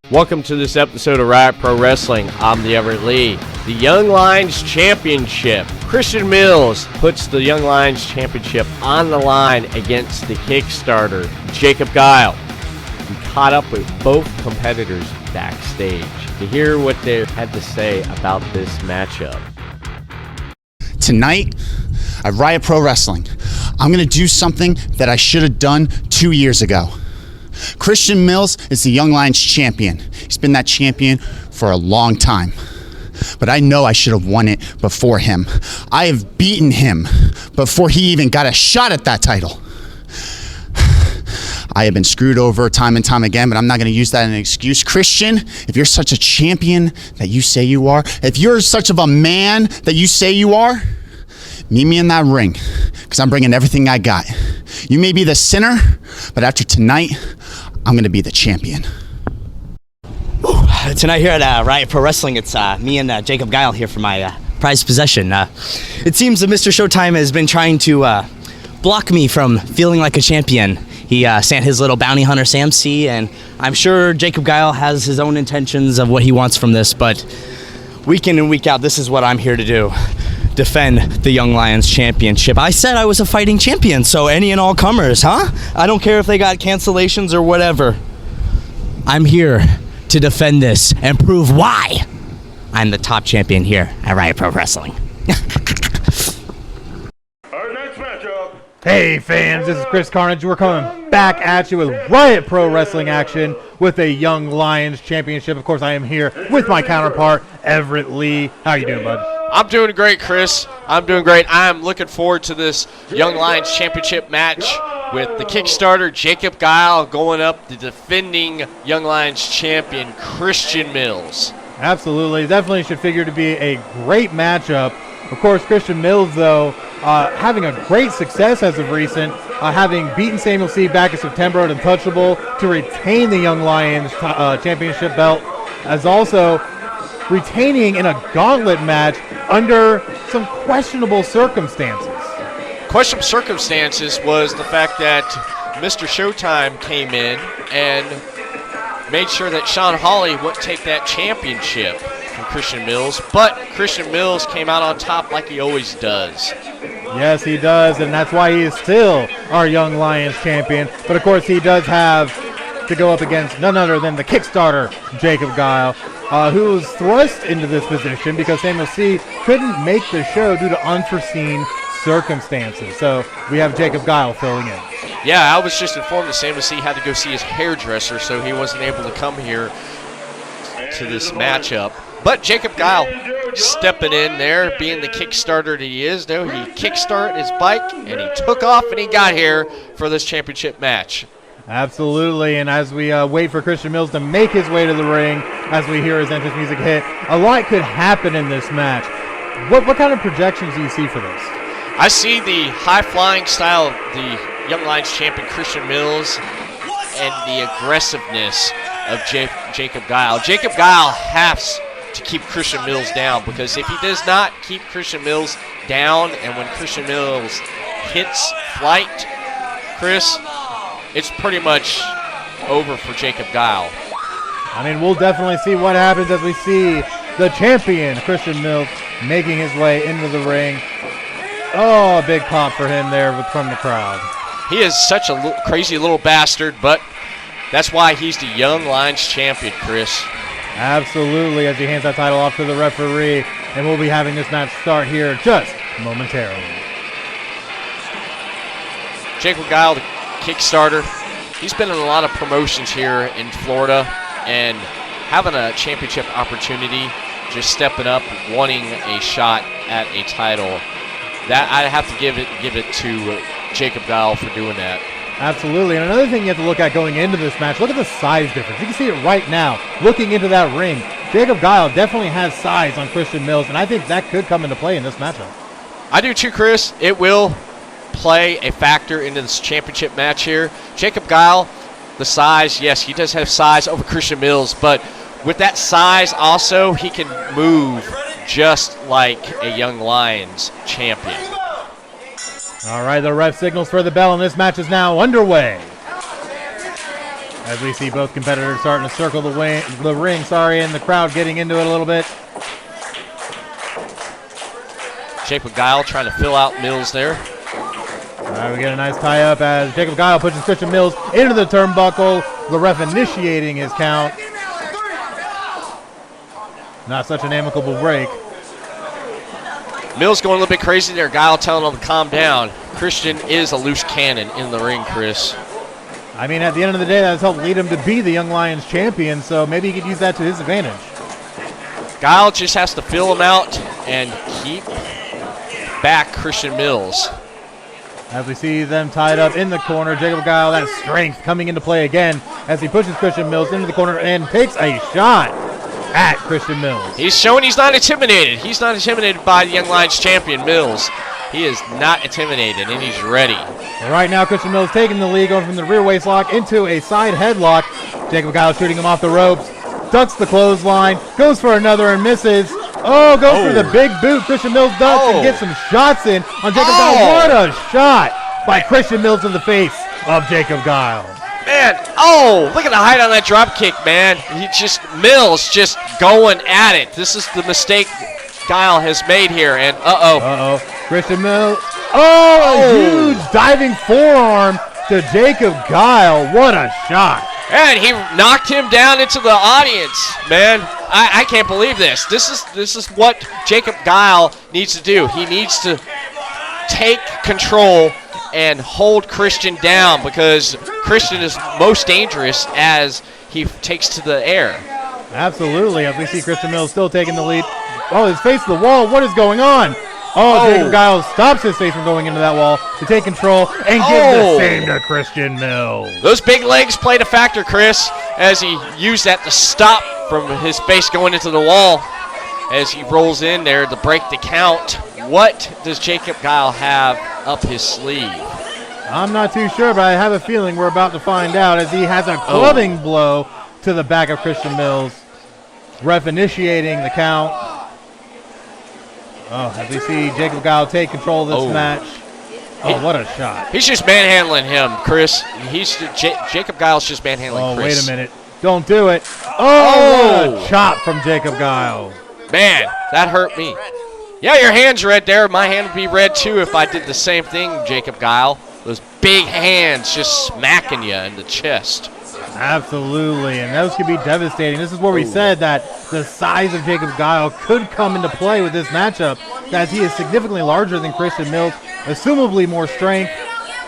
Welcome to this episode of Riot Pro Wrestling. I'm the Everett Lee. The Young Lions Championship. Christian Mills puts the Young Lions Championship on the line against the Kickstarter, Jacob Guile. We caught up with both competitors backstage to hear what they had to say about this matchup. Tonight at Riot Pro Wrestling, I'm going to do something that I should have done 2 years ago. Christian Mills is the Young Lions champion. He's been that champion for a long time. But I know I should have won it before him. I have beaten him before he even got a shot at that title. I have been screwed over time and time again, but I'm not going to use that as an excuse. Christian, if you're such a champion that you say you are, if you're such of a man that you say you are, meet me in that ring, because I'm bringing everything I got. You may be the sinner, but after tonight, I'm going to be the champion. Tonight here at Riot Pro Wrestling, it's me and Jacob Guile here for my prized possession. It seems that Mr. Showtime has been trying to block me from feeling like a champion. He sent his little bounty hunter Sam C, and I'm sure Jacob Guile has his own intentions of what he wants from this, but week in and week out, this is what I'm here to do. Defend the Young Lions Championship. I said I was a fighting champion, so any and all comers, huh? I don't care if they got cancellations or whatever. I'm here to defend this and prove why I'm the top champion here at Riot Pro Wrestling. Our next matchup. Hey fans, this is Chris Carnage. We're coming back at you with Riot Pro Wrestling action with a Young Lions Championship. Of course, I am here with my counterpart, Everett Lee. How you doing, bud? I'm doing great, Chris. I'm doing great. I'm looking forward to this Young Lions Championship match with the Kickstarter, Jacob Guile, going up the defending Young Lions champion, Christian Mills. Absolutely. Definitely should figure to be a great matchup. Of course, Christian Mills, though, having a great success as of recent, having beaten Samuel C. back in September at Untouchable to retain the Young Lions championship belt, as also retaining in a gauntlet match under some questionable circumstances. Questionable circumstances was the fact that Mr. Showtime came in and made sure that Sean Hawley wouldn't take that championship from Christian Mills, but Christian Mills came out on top like he always does. Yes, he does, and that's why he is still our Young Lions champion. But of course, he does have to go up against none other than the Kickstarter, Jacob Guile, who was thrust into this position because Samuel C. couldn't make the show due to unforeseen circumstances. So we have Jacob Guile filling in. Yeah, I was just informed that Samuel C. had to go see his hairdresser, so he wasn't able to come here to this matchup. But Jacob Guile stepping in there, being the Kickstarter that he is. Though he kickstarted his bike, and he took off, and he got here for this championship match. Absolutely, and as we wait for Christian Mills to make his way to the ring, as we hear his entrance music hit, a lot could happen in this match. What kind of projections do you see for this? I see the high-flying style of the Young Lions champion Christian Mills and the aggressiveness of Jacob Guile. Jacob Guile has to keep Christian Mills down, because if he does not keep Christian Mills down, and when Christian Mills hits flight, Chris, it's pretty much over for Jacob Guile. I mean, we'll definitely see what happens as we see the champion, Christian Mills, making his way into the ring. Oh, a big pop for him there from the crowd. He is such a crazy little bastard, but that's why he's the Young Lions champion, Chris. Absolutely, as he hands that title off to the referee, and we'll be having this match start here just momentarily. Jacob Guile, the Kickstarter, he's been in a lot of promotions here in Florida, and having a championship opportunity, just stepping up, wanting a shot at a title. That I have to give it to Jacob Guile for doing that. Absolutely, and another thing you have to look at going into this match, look at the size difference. You can see it right now, looking into that ring. Jacob Guile definitely has size on Christian Mills, and I think that could come into play in this matchup. I do too, Chris. It will play a factor into this championship match here. Jacob Guile, the size, yes, he does have size over Christian Mills, but with that size also, he can move just like a Young Lions champion. All right, the ref signals for the bell, and this match is now underway. As we see both competitors starting to circle the ring, and the crowd getting into it a little bit. Jacob Guile trying to fill out Mills there. All right, we get a nice tie-up as Jacob Guile pushes Christian Mills into the turnbuckle. The ref initiating his count. Not such an amicable break. Mills going a little bit crazy there. Guile telling him to calm down. Christian is a loose cannon in the ring, Chris. I mean, at the end of the day, that's helped lead him to be the Young Lions champion, so maybe he could use that to his advantage. Guile just has to fill him out and keep back Christian Mills. As we see them tied up in the corner, Jacob Guile, that strength coming into play again as he pushes Christian Mills into the corner and takes a shot at Christian Mills. He's showing he's not intimidated. He's not intimidated by the Young Lions champion, Mills. He is not intimidated, and he's ready. And right now, Christian Mills taking the lead, going from the rear waist lock into a side headlock. Jacob Guile shooting him off the ropes, ducks the clothesline, goes for another and misses. Oh, goes for the big boot. Christian Mills ducks and gets some shots in on Jacob Guile. What a shot by Christian Mills in the face of Jacob Guile. Man, look at the height on that drop kick, man. Mills just going at it. This is the mistake Guile has made here, and Christian Mills. A huge diving forearm to Jacob Guile. What a shot. And he knocked him down into the audience, man. I can't believe this. This is what Jacob Guile needs to do. He needs to take control and hold Christian down, because Christian is most dangerous as he takes to the air. Absolutely. As we see Christian Mills still taking the lead. Oh, his face to the wall. What is going on? Jacob Guile stops his face from going into that wall to take control and give the same to Christian Mills. Those big legs played a factor, Chris, as he used that to stop from his face going into the wall as he rolls in there to break the count. What does Jacob Guile have up his sleeve? I'm not too sure, but I have a feeling we're about to find out, as he has a clubbing blow to the back of Christian Mills. Ref initiating the count. As we see Jacob Guile take control of this match. What a shot. He's just manhandling him, Chris. Jacob Guile's just manhandling Chris. Wait a minute. Don't do it. What a chop from Jacob Guile. Man, that hurt me. Yeah, your hand's red there. My hand would be red too if I did the same thing, Jacob Guile. Those big hands just smacking you in the chest. Absolutely, and those could be devastating. This is where we said that the size of Jacob Guile could come into play with this matchup, as he is significantly larger than Christian Mills, assumably more strength.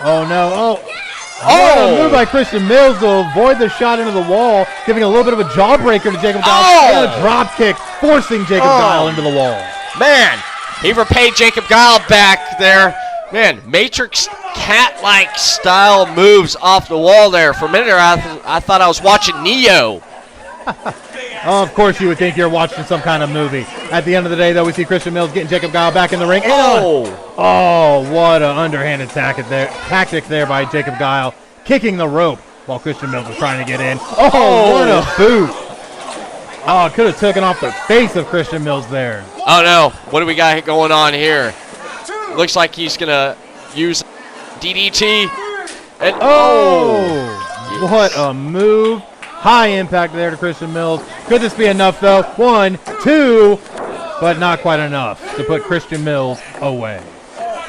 What a move by Christian Mills to avoid the shot into the wall, giving a little bit of a jawbreaker to Jacob Guile, and a drop kick, forcing Jacob Guile into the wall. Man, he repaid Jacob Guile back there. Man, Matrix cat-like style moves off the wall there. For a minute I thought I was watching Neo. Of course you would think you're watching some kind of movie. At the end of the day, though, we see Christian Mills getting Jacob Guile back in the ring. What an underhanded tactic there by Jacob Guile, kicking the rope while Christian Mills was trying to get in. What a boot. Could have taken off the face of Christian Mills there. Oh, no. What do we got going on here? Looks like he's going to use DDT. And what a move. High impact there to Christian Mills. Could this be enough, though? 1, 2, but not quite enough to put Christian Mills away.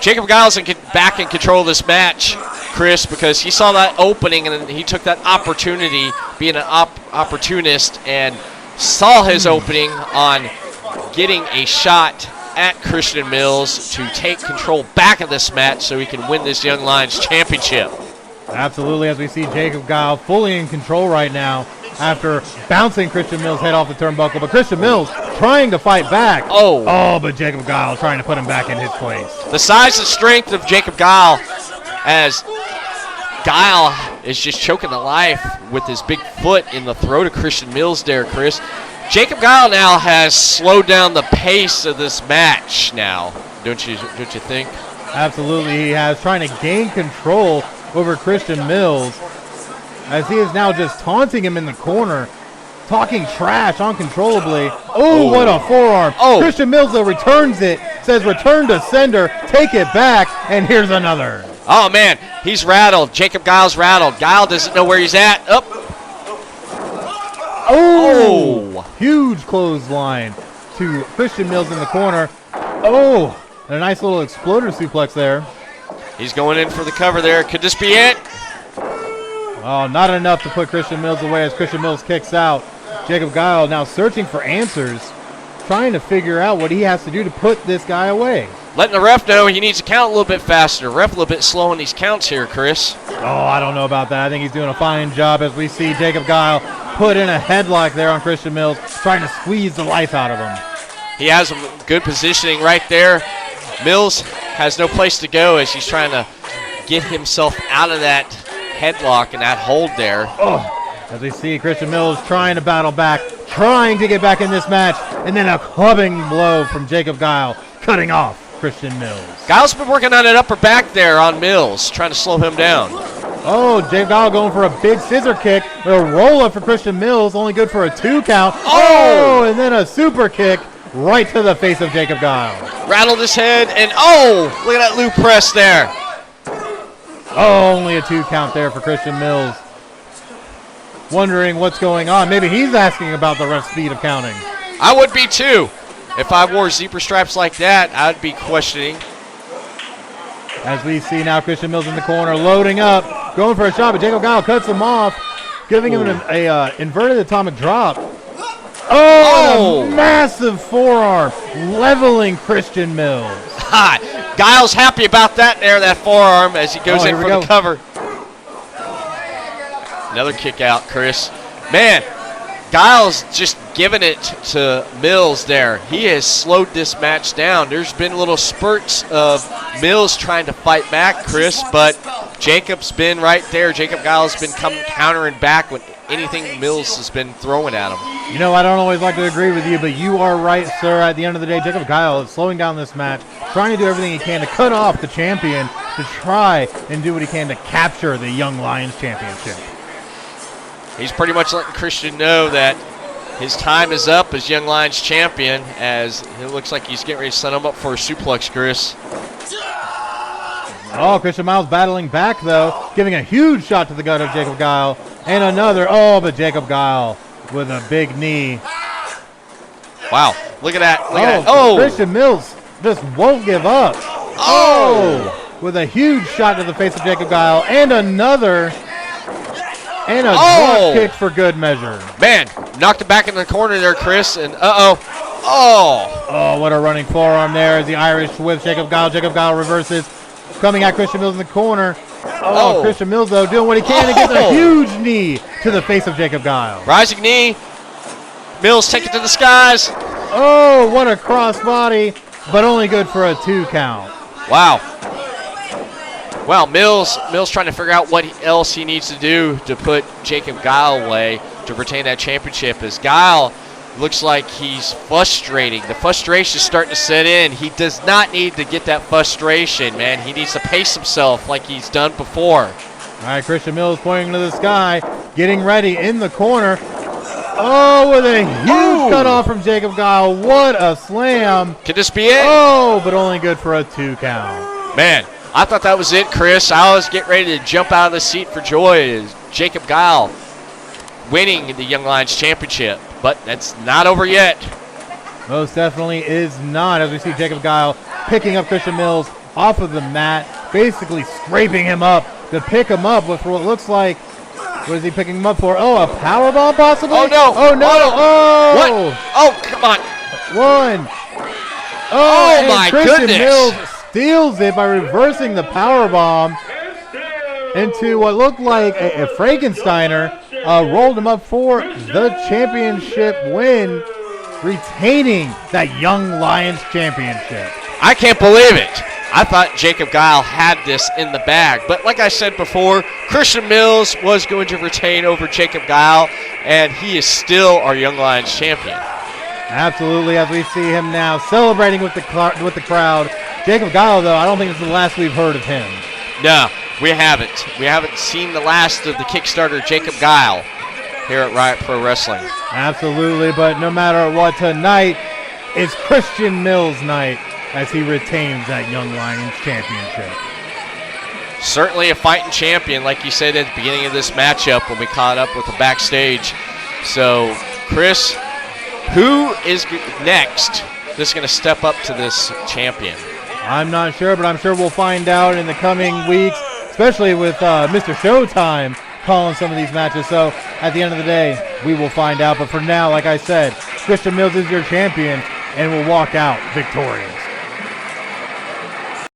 Jacob Guile's back in control of this match, Chris, because he saw that opening and he took that opportunity, being an opportunist, and saw his opening on getting a shot at Christian Mills to take control back of this match so he can win this Young Lions championship. Absolutely, as we see Jacob Guile fully in control right now after bouncing Christian Mills' head off the turnbuckle. But Christian Mills trying to fight back. But Jacob Guile trying to put him back in his place. The size and strength of Jacob Guile, as Guile is just choking the life with his big foot in the throat of Christian Mills there, Chris. Jacob Guile now has slowed down the pace of this match now, don't you think? Absolutely, he has, trying to gain control over Christian Mills, as he is now just taunting him in the corner, talking trash uncontrollably. What a forearm. Christian Mills, though, returns it, says return to sender, take it back, and here's another. Oh, man, he's rattled. Jacob Guile's rattled. Guile doesn't know where he's at. huge clothesline to Christian Mills in the corner. Oh, and a nice little exploder suplex there. He's going in for the cover there. Could this be it? Oh, not enough to put Christian Mills away as Christian Mills kicks out. Jacob Guile now searching for answers, trying to figure out what he has to do to put this guy away. Letting the ref know he needs to count a little bit faster. Ref a little bit slow in these counts here, Chris. Oh, I don't know about that. I think he's doing a fine job as we see Jacob Guile put in a headlock there on Christian Mills, trying to squeeze the life out of him. He has some good positioning right there. Mills has no place to go as he's trying to get himself out of that headlock and that hold there. Oh, as we see Christian Mills trying to battle back, trying to get back in this match, and then a clubbing blow from Jacob Guile, cutting off Christian Mills. Guile's been working on an upper back there on Mills, trying to slow him down. Oh, Jacob Guile going for a big scissor kick, a roll up for Christian Mills, only good for a 2 count. Oh, and then a super kick right to the face of Jacob Guile. Rattled his head, and oh, look at that loop press there. Oh, only a 2 count there for Christian Mills. Wondering what's going on. Maybe he's asking about the ref's speed of counting. I would be too. If I wore zebra stripes like that, I'd be questioning. As we see now Christian Mills in the corner, loading up, going for a shot, but Jacob Guile cuts him off, giving him an inverted atomic drop. Oh, and a massive forearm, leveling Christian Mills. Ha! Guile's happy about that there, that forearm, as he goes in for the cover. Another kick out, Chris. Man, Guile's just giving it to Mills there. He has slowed this match down. There's been little spurts of Mills trying to fight back, Chris, but Jacob's been right there. Jacob Guile's been countering back with anything Mills has been throwing at him. You know, I don't always like to agree with you, but you are right, sir. At the end of the day, Jacob Guile is slowing down this match, trying to do everything he can to cut off the champion, to try and do what he can to capture the Young Lions Championship. He's pretty much letting Christian know that his time is up as Young Lions champion, as it looks like he's getting ready to set him up for a suplex, Chris. Oh, Christian Miles battling back, though, giving a huge shot to the gut of Jacob Guile. And another, oh, but Jacob Guile with a big knee. Wow, look at that. Look at that. Oh! Christian Mills just won't give up. Oh! With a huge shot to the face of Jacob Guile. And another. And a drop kick for good measure. Man, knocked it back in the corner there, Chris, and uh-oh. Oh! Oh, what a running forearm there as the Irish with Jacob Guile. Jacob Guile reverses, coming at Christian Mills in the corner. Oh, Christian Mills, though, doing what he can to get a huge knee to the face of Jacob Guile. Rising knee. Mills take it to the skies. Oh, what a crossbody, but only good for a 2 count. Wow. Well, Mills trying to figure out what else he needs to do to put Jacob Guile away to retain that championship, as Guile looks like he's frustrating. The frustration is starting to set in. He does not need to get that frustration, man. He needs to pace himself like he's done before. All right, Christian Mills pointing to the sky, getting ready in the corner. Oh, with a huge cutoff from Jacob Guile. What a slam. Could this be it? Oh, but only good for a 2 count. Man, I thought that was it, Chris. I was getting ready to jump out of the seat for joy as Jacob Guile winning the Young Lions Championship. But that's not over yet. Most definitely is not, as we see Jacob Guile picking up Christian Mills off of the mat, basically scraping him up to pick him up with what looks like, what is he picking him up for? Oh, a powerbomb possibly? Oh, no. Oh, no. Oh. What? Oh, come on. 1. Oh, my Christian goodness. Mills steals it by reversing the powerbomb into what looked like a Frankensteiner. Rolled him up for the championship win, retaining that Young Lions Championship. I can't believe it. I thought Jacob Guile had this in the bag. But like I said before, Christian Mills was going to retain over Jacob Guile, and he is still our Young Lions champion. Absolutely, as we see him now celebrating with the crowd. Jacob Guile, though, I don't think it's the last we've heard of him. No, we haven't. We haven't seen the last of the Kickstarter Jacob Guile here at Riot Pro Wrestling. Absolutely, but no matter what, tonight is Christian Mills' night as he retains that Young Lions Championship. Certainly a fighting champion, like you said at the beginning of this matchup when we caught up with the backstage. So, Chris, Who is next that's going to step up to this champion? I'm not sure, but I'm sure we'll find out in the coming weeks, especially with Mr. Showtime calling some of these matches. So at the end of the day, we will find out. But for now, like I said, Christian Mills is your champion and will walk out victorious.